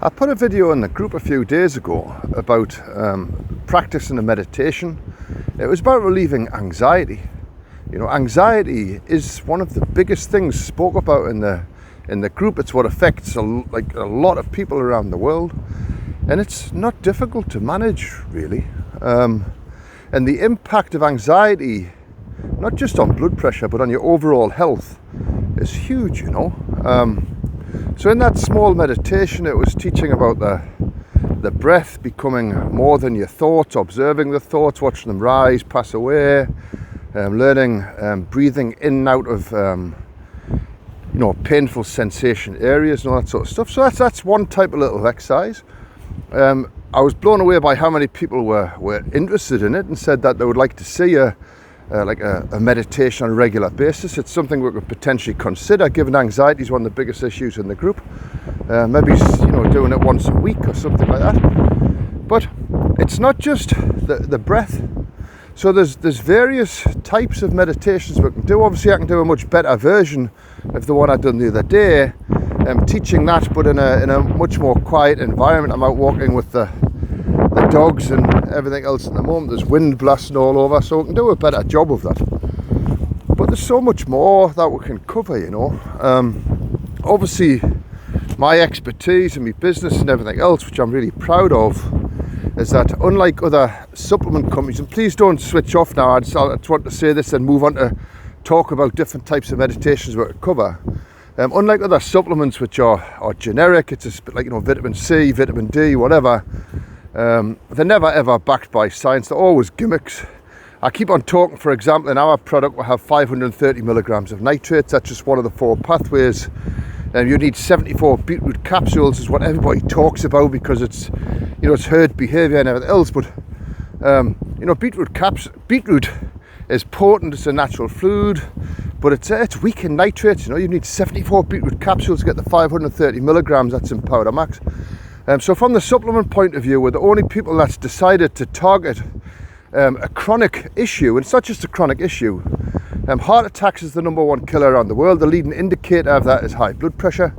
I put a video in the group a few days ago about practicing a meditation. It was about relieving anxiety. You know, anxiety is one of the biggest things spoke about in the group. It's what affects a lot of people around the world, and it's not difficult to manage, really. And the impact of anxiety, not just on blood pressure, but on your overall health, is huge. You know. So in that small meditation, it was teaching about the breath becoming more than your thoughts, observing the thoughts, watching them rise, pass away, learning breathing in and out of painful sensation areas and all that sort of stuff. So that's one type of little exercise. I was blown away by how many people were interested in it and said that they would like to see a meditation on a regular basis. It's something we could potentially consider, given anxiety is one of the biggest issues in the group. Maybe doing it once a week or something like that. But it's not just the breath. So there's various types of meditations we can do. Obviously, I can do a much better version of the one I done the other day, teaching that, but in a much more quiet environment. I'm out walking with the dogs and everything else at the moment. There's wind blasting all over, so we can do a better job of that. But there's so much more that we can cover, you know. Obviously, my expertise and my business and everything else, which I'm really proud of, is that unlike other supplement companies, and please don't switch off now, I just want to say this and move on to talk about different types of meditations we could cover. Unlike other supplements which are generic, it's a bit like vitamin C, vitamin D, whatever. They're never ever backed by science. They're always gimmicks. I keep on talking, for example, in our product we have 530 milligrams of nitrates. That's just one of the 4 pathways. You need 74 beetroot capsules, is what everybody talks about, because it's it's herd behaviour and everything else. But beetroot is potent. It's a natural food, but it's weak in nitrates. You need 74 beetroot capsules to get the 530 milligrams. That's in PowderMAX. So from the supplement point of view, we're the only people that's decided to target a chronic issue. And it's not just a chronic issue. Heart attacks is the #1 killer around the world. The leading indicator of that is high blood pressure.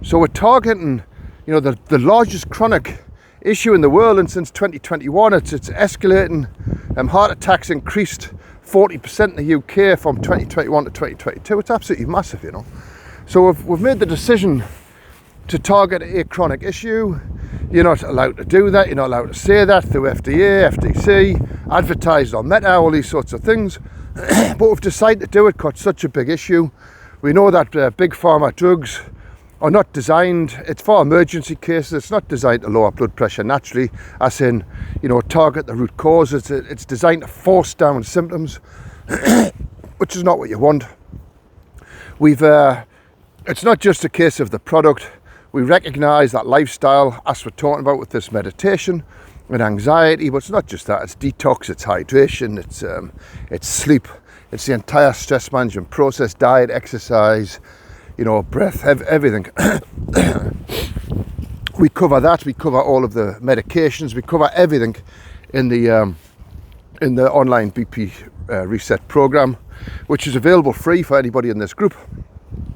So we're targeting, the largest chronic issue in the world. And since 2021, it's escalating. Heart attacks increased 40% in the UK from 2021 to 2022. It's absolutely massive, So we've made the decision to target a chronic issue. You're not allowed to do that. You're not allowed to say that through FDA, FTC, advertised on Meta, all these sorts of things. But we've decided to do it because it's such a big issue. We know that big pharma drugs are not designed, it's for emergency cases. It's not designed to lower blood pressure naturally, as in, target the root cause. It's designed to force down symptoms, which is not what you want. It's not just a case of the product. We recognise that lifestyle, as we're talking about with this meditation and anxiety, but it's not just that. It's detox, it's hydration, it's sleep, it's the entire stress management process, diet, exercise, breath, everything. We cover that. We cover all of the medications. We cover everything in the online BP Reset program, which is available free for anybody in this group.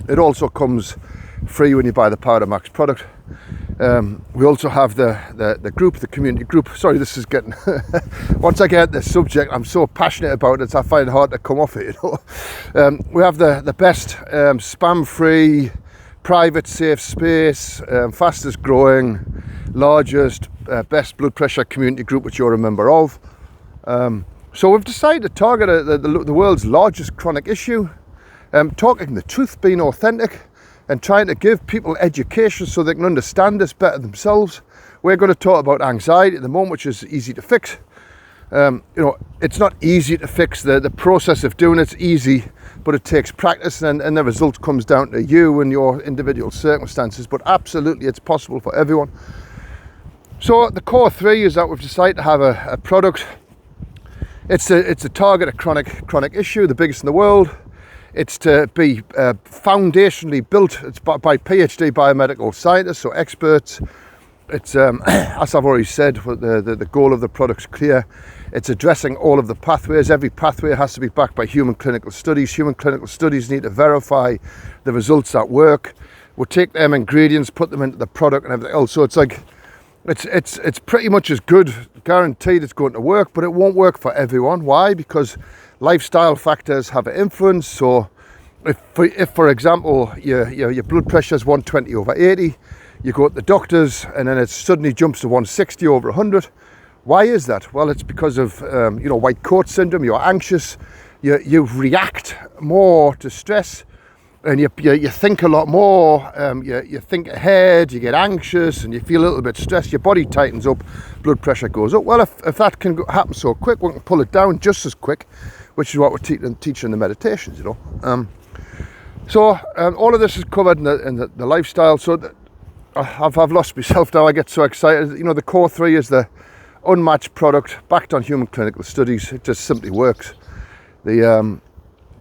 It also comes free when you buy the PowderMAX product. We also have the group, the community group. Sorry, this is getting once I get this subject, I'm so passionate about it, I find it hard to come off it. We have the best spam-free, private, safe space, fastest growing, largest, best blood pressure community group, which you're a member of. So we've decided to target the world's largest chronic issue, talking the truth, being authentic, and trying to give people education so they can understand this better themselves. We're going to talk about anxiety at the moment, which is easy to fix. It's not easy to fix. The process of doing it's easy, but it takes practice, and the result comes down to you and your individual circumstances. But absolutely, it's possible for everyone. So the core 3 is that we've decided to have a product. It's a target a chronic issue, the biggest in the world. It's to be foundationally built. It's by PhD biomedical scientists, so experts. It's, as I've already said, the goal of the product's clear. It's addressing all of the pathways. Every pathway has to be backed by human clinical studies. Human clinical studies need to verify the results that work. we take them ingredients, put them into the product and everything else. So it's like, it's pretty much as good, guaranteed it's going to work, but it won't work for everyone. Why? Because lifestyle factors have an influence. So if for example, your blood pressure is 120/80, you go to the doctors and then it suddenly jumps to 160/100. Why is that? Well, it's because of white coat syndrome. You're anxious, you react more to stress, and you think a lot more. You think ahead, you get anxious, and you feel a little bit stressed. Your body tightens up, blood pressure goes up. Well, if that can happen so quick, we can pull it down just as quick, which is what we're teaching the meditations. So all of this is covered in the lifestyle. So I've lost myself now. I get so excited. The core 3 is the unmatched product, backed on human clinical studies. It just simply works.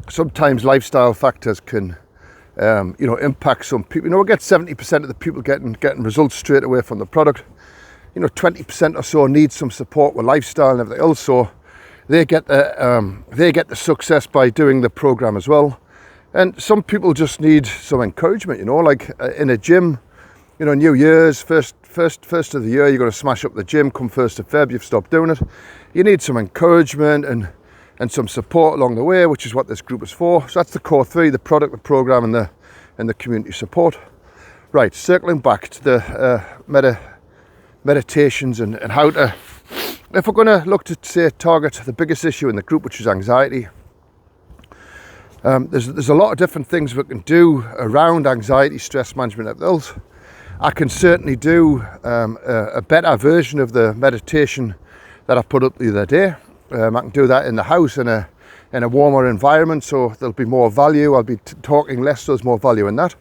Sometimes lifestyle factors can impact some people. We get 70% of the people getting results straight away from the product. 20% or so need some support with lifestyle and everything else. So they get the success by doing the program as well. And some people just need some encouragement. Like in a gym. New Year's, first of the year, you're going to smash up the gym. Come 1st of Feb, you've stopped doing it. You need some encouragement and some support along the way, which is what this group is for. So that's the core 3, the product, the program, and the community support. Right, circling back to the meditations and how to, if we're going to look to, say, target the biggest issue in the group, which is anxiety, there's a lot of different things we can do around anxiety, stress management, and everything else. I can certainly do a better version of the meditation that I put up the other day. I can do that in the house in a warmer environment, so there'll be more value. I'll be talking less, so there's more value in that.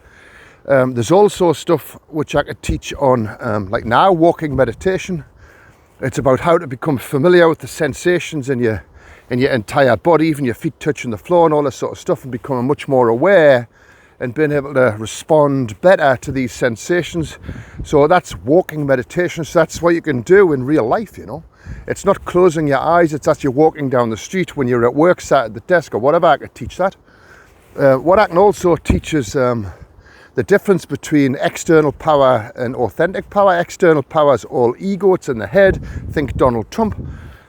There's also stuff which I could teach on, like now, walking meditation. It's about how to become familiar with the sensations in your entire body, even your feet touching the floor and all this sort of stuff, and becoming much more aware and being able to respond better to these sensations. So that's walking meditation. So that's what you can do in real life, It's not closing your eyes, it's actually walking down the street when you're at work, sat at the desk or whatever. I could teach that. What I can also teach is the difference between external power and authentic power. External power is all ego, it's in the head. Think Donald Trump.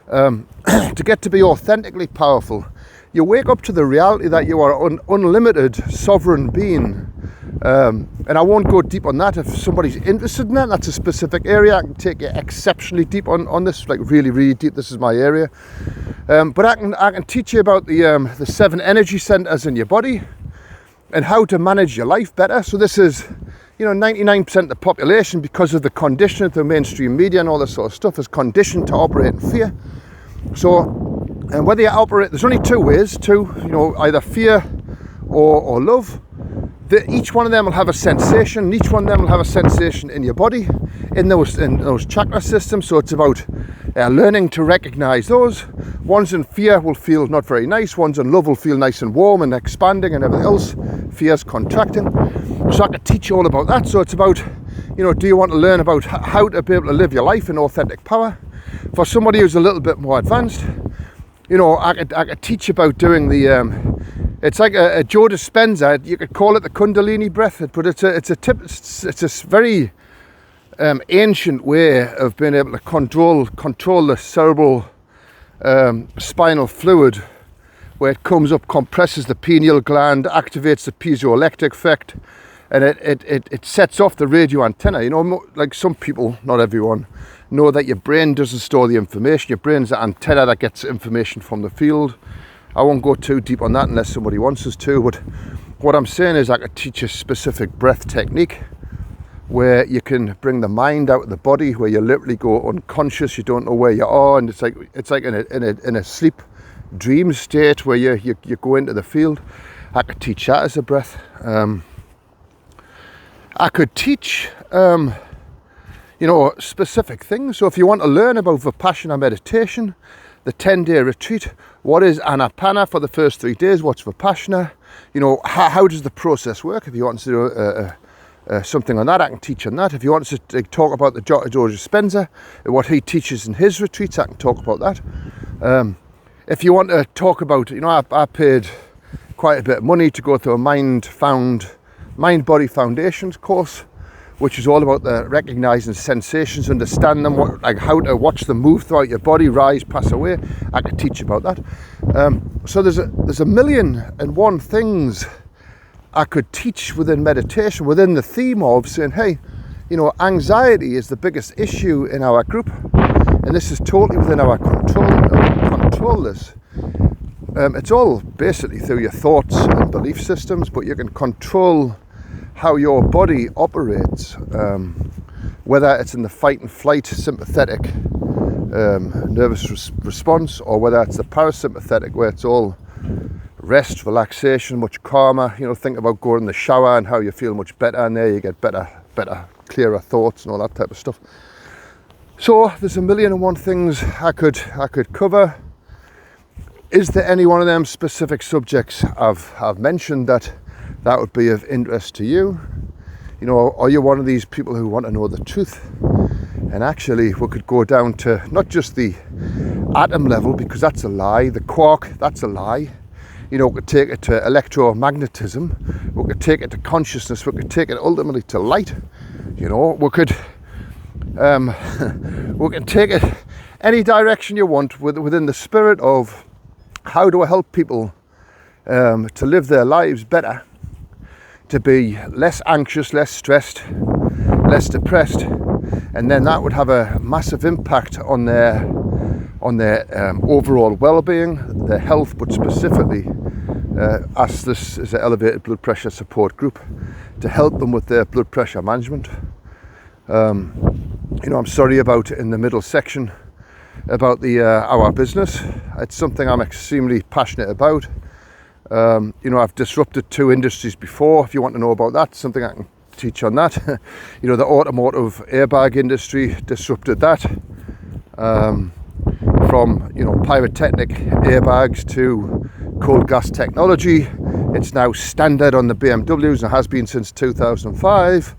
To get to be authentically powerful, you wake up to the reality that you are an unlimited sovereign being. And I won't go deep on that. If somebody's interested in that, that's a specific area. I can take you exceptionally deep on this, like really, really deep. This is my area. But I can teach you about the 7 energy centers in your body and how to manage your life better. So this is, 99% of the population, because of the condition of the mainstream media and all this sort of stuff, is conditioned to operate in fear. So, and whether you operate, there's only 2 ways, either fear or love. Each one of them will have a sensation, and each one of them will have a sensation in your body, in those chakra systems. So it's about learning to recognize those. Ones in fear will feel not very nice, ones in love will feel nice and warm and expanding and everything else. Fear's contracting. So I can teach you all about that. So it's about, do you want to learn about how to be able to live your life in authentic power? For somebody who's a little bit more advanced, I could teach about doing the, it's like a Joe Dispenza. You could call it the Kundalini breath, but it's a very ancient way of being able to control the cerebral spinal fluid, where it comes up, compresses the pineal gland, activates the piezoelectric effect, and it sets off the radio antenna. Like some people, not everyone, know that your brain doesn't store the information. Your brain's the antenna that gets information from the field. I won't go too deep on that unless somebody wants us to, but what I'm saying is I could teach a specific breath technique where you can bring the mind out of the body, where you literally go unconscious, you don't know where you are, and it's like in a sleep dream state where you go into the field. I could teach that as a breath. I could teach specific things. So if you want to learn about Vipassana meditation, the 10-day retreat, what is Anapana for the first 3 days, what's Vipassana, how does the process work? If you want to do something on that, I can teach on that. If you want to talk about the Joe Dispenza, what he teaches in his retreats, I can talk about that. If you want to talk about, I paid quite a bit of money to go through a mind-found Mind Body Foundations course, which is all about the recognizing sensations, understand them, like how to watch them move throughout your body, rise, pass away. I could teach you about that. So there's a million and one things I could teach within meditation, within the theme of saying, hey, you know, anxiety is the biggest issue in our group, and this is totally within our control. Control this. It's all basically through your thoughts and belief systems, but you can control how your body operates, whether it's in the fight and flight sympathetic nervous response, or whether it's the parasympathetic where it's all rest, relaxation, much calmer. You know, think about going in the shower and how you feel much better, and there you get better, clearer thoughts and all that type of stuff. So there's a million and one things I could cover. Is there any one of them specific subjects I've mentioned that would be of interest to you? You know, are you one of these people who want to know the truth? And actually, we could go down to not just the atom level, because that's a lie. The quark, that's a lie. You know, we could take it to electromagnetism. We could take it to consciousness. We could take it ultimately to light. You know, we could take it any direction you want within the spirit of how do I help people to live their lives better, to be less anxious, less stressed, less depressed, and then that would have a massive impact on their overall well-being, their health, but specifically as this is an elevated blood pressure support group, to help them with their blood pressure management. You know, I'm sorry about in the middle section about the our business. It's something I'm extremely passionate about. You know, I've disrupted 2 industries before. If you want to know about that, something I can teach on that. You know, the automotive airbag industry, disrupted that. From, you know, pyrotechnic airbags to cold gas technology. It's now standard on the BMWs and has been since 2005.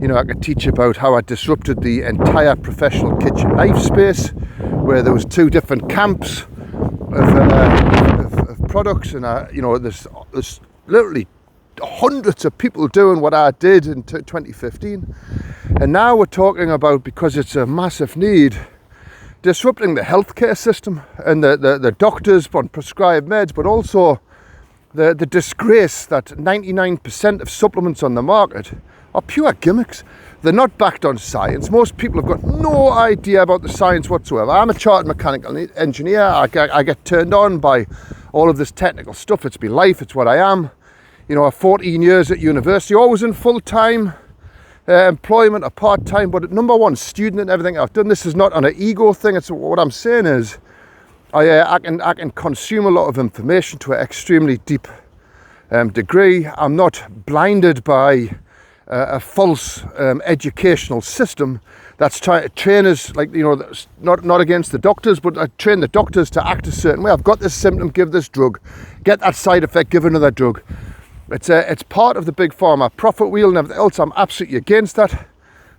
You know, I could teach about how I disrupted the entire professional kitchen knife space, where there was 2 different camps of products, and you know, there's literally hundreds of people doing what I did in 2015, and now we're talking about, because it's a massive need, disrupting the healthcare system and the doctors on prescribed meds, but also the disgrace that 99% of supplements on the market are pure gimmicks. They're not backed on science. Most people have got no idea about the science whatsoever. I'm a chartered mechanical engineer. I get turned on by all of this technical stuff. It's my life. It's what I am. You know, 14 years at university, always in full-time employment or part-time, but number one student and everything I've done. This is not on an ego thing. It's what I'm saying is I can consume a lot of information to an extremely deep degree. I'm not blinded by a false educational system that's trying to train us, like, you know, not against the doctors, but I train the doctors to act a certain way. I've got this symptom, give this drug. Get that side effect, give another drug. It's part of the big pharma profit wheel and everything else. I'm absolutely against that.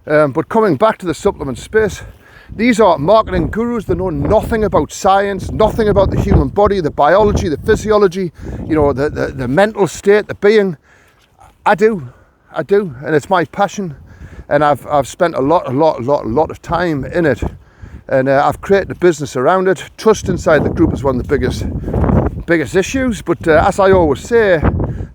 But coming back to the supplement space, these are marketing gurus. They know nothing about science, nothing about the human body, the biology, the physiology, you know, the mental state, the being. I do, and it's my passion, and I've spent a lot of time in it, and I've created a business around it. Trust inside the group is one of the biggest issues. But as I always say,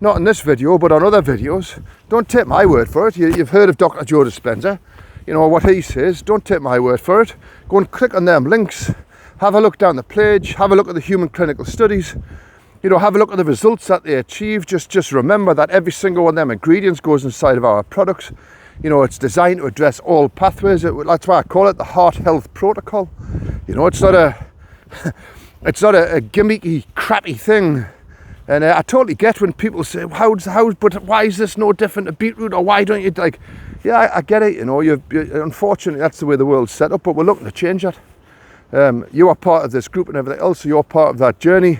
not in this video, but on other videos, don't take my word for it. You've heard of Dr. Joe Dispenza, you know what he says. Don't take my word for it. Go and click on them links, have a look down the page, have a look at the human clinical studies, you know, have a look at the results that they achieve. Just remember that every single one of them ingredients goes inside of our products. You know, it's designed to address all pathways. That's why I call it the heart health protocol. You know, it's not a gimmicky, crappy thing. And I totally get when people say, but why is this no different to beetroot, or why don't you, like, yeah, I get it, you know, unfortunately that's the way the world's set up, but we're looking to change that. You are part of this group and everything else, so you're part of that journey.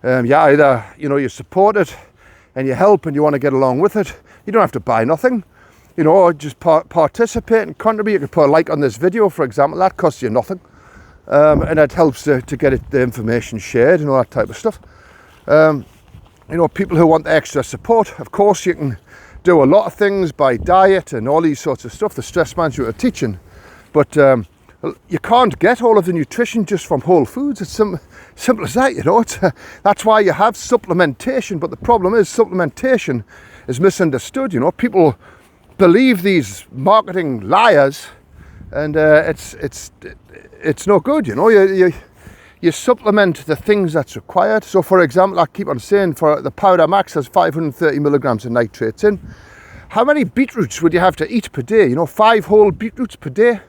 Either, you know, you support it and you help and you want to get along with it. You don't have to buy nothing, you know, or just participate and contribute. You can put a like on this video, for example. That costs you nothing, and it helps to get the information shared and all that type of stuff. You know, people who want the extra support, of course you can do a lot of things by diet and all these sorts of stuff, the stress management of teaching. But you can't get all of the nutrition just from whole foods. It's simple as that, you know. That's why you have supplementation. But the problem is supplementation is misunderstood, you know. People believe these marketing liars, and it's no good, you know. You supplement the things that's required. So for example, I keep on saying, for the PowderMAX has 530 milligrams of nitrates in. How many beetroots would you have to eat per day? You know, 5 whole beetroots per day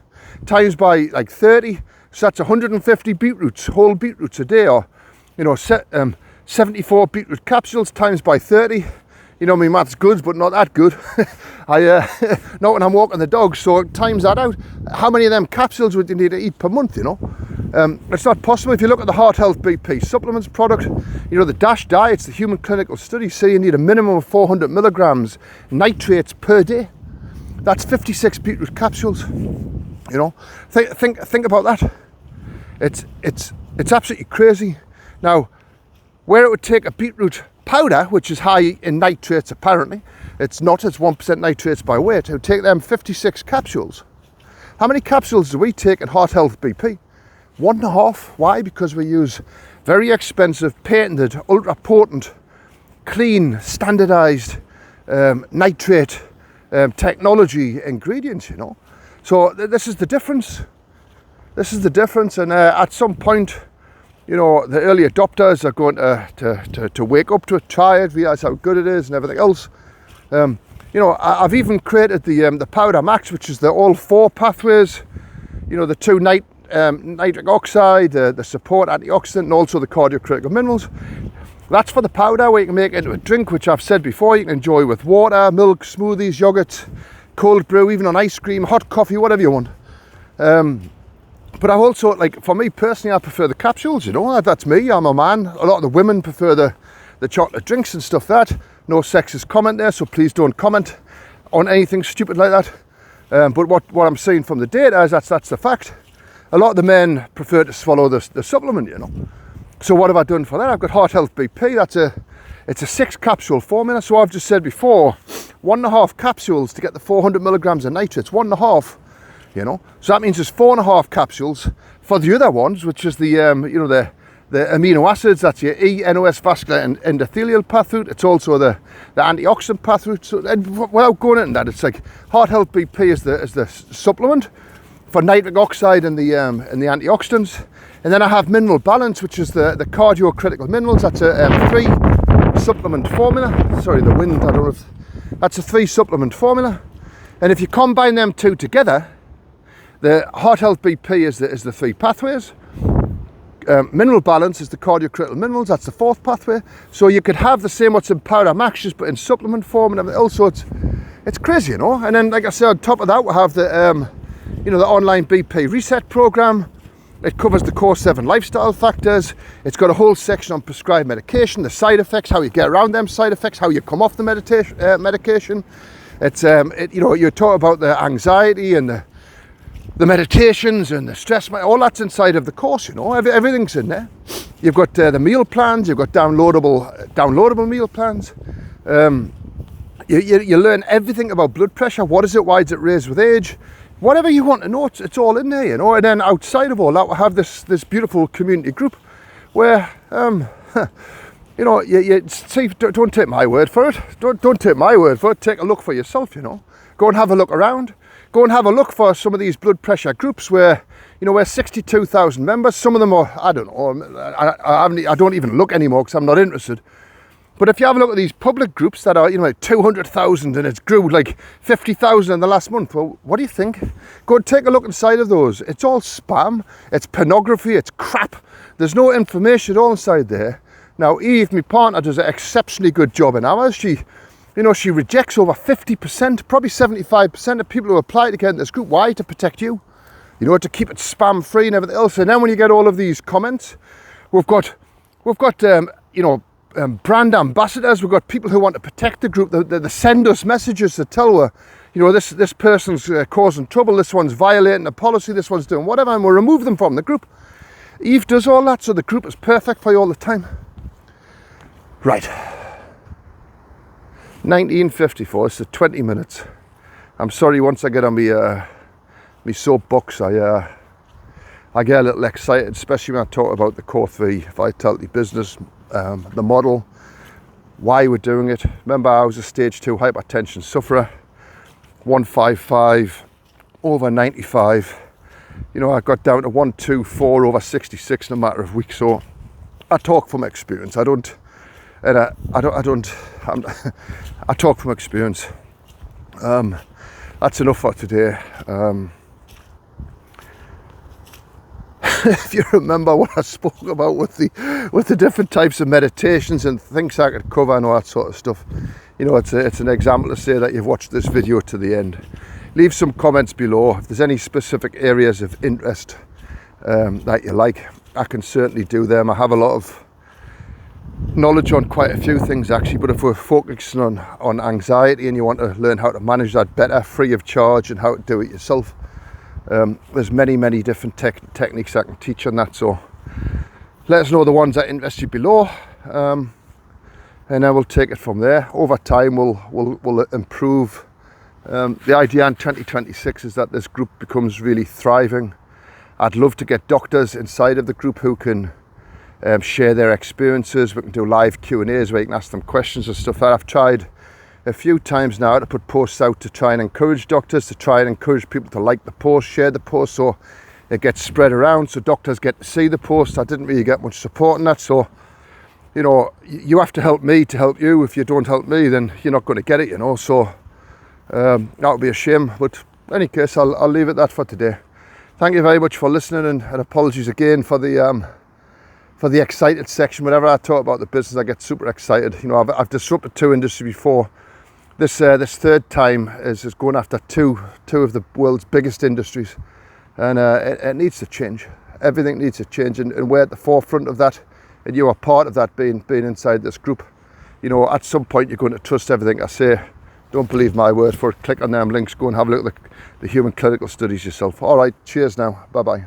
times by like 30. So that's 150 beetroots, whole beetroots a day, or, you know, 74 beetroot capsules times by 30. You know, my math's good, but not that good. Not when I'm walking the dog, so times that out. How many of them capsules would you need to eat per month, you know? It's not possible. If you look at the Heart Health BP supplements product, you know, the DASH diets, the human clinical studies say you need a minimum of 400 milligrams nitrates per day. That's 56 beetroot capsules, you know? Think about that. It's absolutely crazy. Now, where it would take a beetroot powder, which is high in nitrates apparently, it's not, it's 1% nitrates by weight, it would take them 56 capsules. How many capsules do we take in Heart Health BP? 1.5. Why? Because we use very expensive, patented, ultra potent, clean, standardized nitrate technology ingredients, you know. So this is the difference. This is the difference, and at some point, you know, the early adopters are going to wake up to it, try it, realise how good it is and everything else. You know, I've even created the PowderMAX, which is the all 4 pathways, you know, the 2 nitric oxide, the support antioxidant, and also the cardiocritical minerals. That's for the powder, where you can make it into a drink, which I've said before, you can enjoy with water, milk, smoothies, yogurt, cold brew, even on ice cream, hot coffee, whatever you want. But I've also, like, for me personally, I prefer the capsules, you know. That's me, I'm a man. A lot of the women prefer the chocolate drinks and stuff like that. No sexist comment there, so please don't comment on anything stupid like that. But what I'm seeing from the data is that's the fact. A lot of the men prefer to swallow the supplement, you know. So what have I done for that? I've got Heart Health BP. It's a 6 capsule formula. So I've just said before, 1.5 capsules to get the 400 milligrams of nitrates. 1.5, you know. So that means there's 4.5 capsules for the other ones, which is the you know, the amino acids. That's your NOS vascular and endothelial path route. It's also the antioxidant path route. So without going into that, it's like Heart Health BP is the supplement for nitric oxide and the antioxidants. And then I have mineral balance, which is the cardiocritical minerals. That's a 3 supplement formula. Sorry, the wind, I don't know if... That's a 3 supplement formula. And if you combine them 2 together, the Heart Health BP is the 3 pathways. Mineral balance is the cardiocritical minerals. That's the 4th pathway. So you could have the same what's in PowderMAX, just but in supplement form and everything else. So it's crazy, you know. And then, like I said, on top of that, we have the you know, the online BP reset program. It covers the core 7 lifestyle factors. It's got a whole section on prescribed medication, the side effects, how you get around them side effects, how you come off the medication. It's you know, you talk about the anxiety and the meditations and the stress, all that's inside of the course, you know. Everything's in there. You've got the meal plans, you've got downloadable meal plans. You learn everything about blood pressure. What is it? Why is it raised with age? Whatever you want to know, it's all in there, you know. And then outside of all that, we have this beautiful community group where, you know, you see, don't take my word for it. Don't take my word for it. Take a look for yourself, you know. Go and have a look around. Go and have a look for some of these blood pressure groups where, you know, we're 62,000 members. Some of them are, I don't know, I don't even look anymore because I'm not interested. But if you have a look at these public groups that are, you know, like 200,000 and it's grew like 50,000 in the last month, well, what do you think? Go and take a look inside of those. It's all spam, it's pornography, it's crap. There's no information at all inside there. Now, Eve, my partner, does an exceptionally good job in ours. She, you know, she rejects over 50%, probably 75% of people who apply to get in this group. Why? To protect you. You know, to keep it spam free and everything else. And then when you get all of these comments, we've got you know, brand ambassadors. We've got people who want to protect the group. They send us messages to tell her, you know, this person's causing trouble, this one's violating the policy, this one's doing whatever, and we'll remove them from the group. Eve does all that, so the group is perfect for you all the time. Right. 1954, so 20 minutes. I'm sorry, once I get on me soapbox, I get a little excited, especially when I talk about the Core 3 Vitality business, the model, why we're doing it. Remember, I was a stage 2 hypertension sufferer, 155 over 95. You know, I got down to 124 over 66 in a matter of weeks. So I talk from experience. I talk from experience. That's enough for today. If you remember what I spoke about with the different types of meditations and things I could cover and all that sort of stuff, you know, it's an example to say that you've watched this video to the end. Leave some comments below if there's any specific areas of interest that you like. I can certainly do them. I have a lot of knowledge on quite a few things actually, but if we're focusing on anxiety and you want to learn how to manage that better, free of charge, and how to do it yourself, there's many different techniques I can teach on that. So let us know the ones that interest you below, and then we'll take it from there. Over time we'll improve. The idea in 2026 is that this group becomes really thriving. I'd love to get doctors inside of the group who can share their experiences. We can do live Q&As where you can ask them questions and stuff. That I've tried a few times now to put posts out to try and encourage doctors, to try and encourage people to like the post, share the post, so it gets spread around, so doctors get to see the post. I didn't really get much support on that, so you know, you have to help me to help you. If you don't help me, then you're not going to get it, you know. So that would be a shame, but in any case, I'll leave it that for today. Thank you very much for listening, and apologies again for the excited section. Whenever I talk about the business, I get super excited. You know, I've disrupted 2 industries before. This third time is going after two of the world's biggest industries, and it needs to change. Everything needs to change, and we're at the forefront of that, and you are part of that, being inside this group. You know, at some point you're going to trust everything I say. Don't believe my word for it. Click on them links, go and have a look at the human clinical studies yourself. All right, cheers now, bye bye.